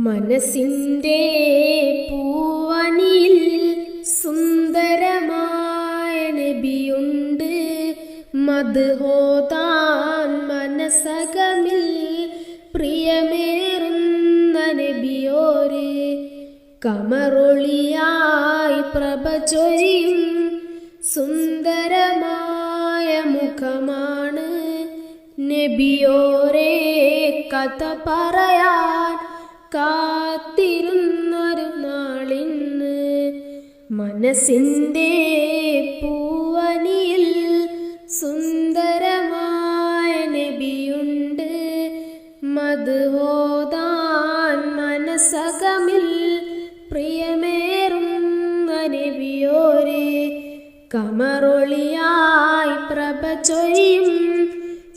മനസ്സിൻ്റെ പൂവനിൽ സുന്ദരമായ നബിയുണ്ട്. മദ്ഹോതാൻ മനസകമിൽ പ്രിയമേറുന്ന നബിയോര്. കമറൊളിയായി പ്രഭ ചൊരിയും സുന്ദരമായ മുഖമാണ് നബിയോരെ. കഥ പറയാൻ കാത്തിരുന്നൊരു നാളിന്ന്. മനസ്സിൻ്റെ പൂവനിൽ സുന്ദരമായ നബിയുണ്ട്. മദ്ഹോതാൻ മനസകമിൽ പ്രിയമേറുന്ന നബിയോരെ. കമറൊളിയായി പ്രഭ ചൊരിയും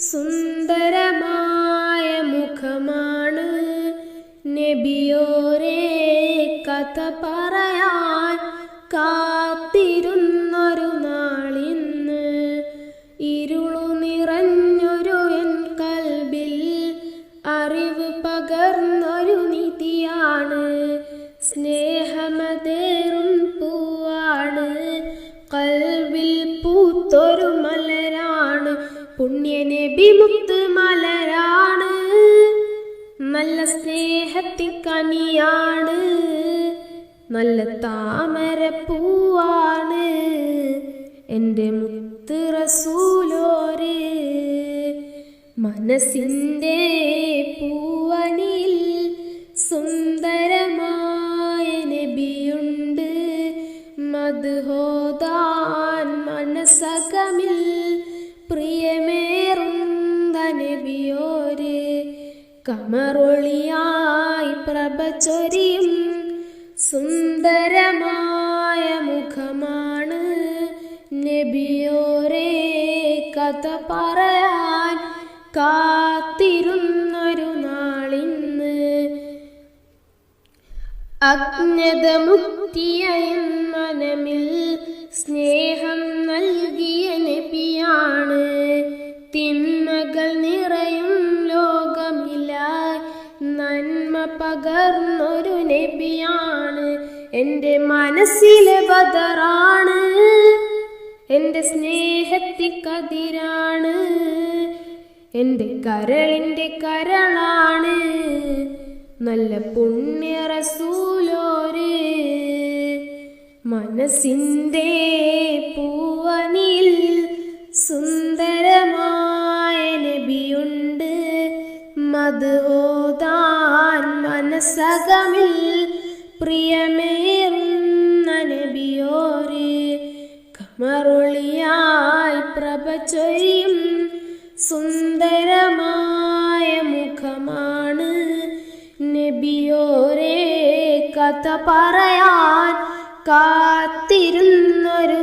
സുന്ദരമായ മുഖമാണ് നബിയോരെ. കഥ പറയാൻ കാത്തിരുന്നൊരു നാളിന്ന്. ഇരുളു നിറഞ്ഞൊരു എൻ കൽബിൽ അറിവ് പകർന്നൊരു നിധിയാണ്. സ്നേഹമതേറും പൂവാണ്, കൽബിൽ പൂത്തൊരു മലരാണ്. പുണ്യ നബി മുത്ത് മലരാണ്, നല്ല സ്നേഹത്തിൻ കനിയാണ്. നല്ല താമരപ്പൂവാണ് എൻ്റെ മുത്ത് റസൂലോര്. മനസ്സിൻ്റെ പൂവനിൽ സുന്ദരമായ നബിയുണ്ട്. മദ്ഹോതാൻ മനസകമിൽ പ്രിയമേറുന്ന നബിയോര്. കമറൊളിയായി പ്രഭ ചൊരിയും സുന്ദരമായ മുഖമാണ് നബിയോരെ. കഥ പറയാൻ കാത്തിരുന്നൊരു നാളിന്ന്. അജ്ഞത മുക്തിയ മനമിൽ സ്നേഹം നൽകിയ നബിയാണ്. തിന്മകൾ നിറയും ലോകമിലായി നന്മ പകർന്നൊരു നബിയാണ്. എൻ്റെ മനസ്സിലെ ബദറാണ്, എൻ്റെ സ്നേഹത്തിൻ കതിരാണ്. എൻ്റെ കരളിൻ്റെ കരളാണ് നല്ല പുണ്യ റസൂലോര്. മനസ്സിൻ്റെ പൂവനിൽ സുന്ദരമായ നബിയുണ്ട്. മദ്ഹോതാൻ മനസകമിൽ പ്രിയമേറുന്ന നബിയോര്. കമറൊളിയായി പ്രഭ ചൊരിയും സുന്ദരമായ മുഖമാണ് നബിയോരെ. കഥ പറയാൻ കാത്തിരുന്നൊരു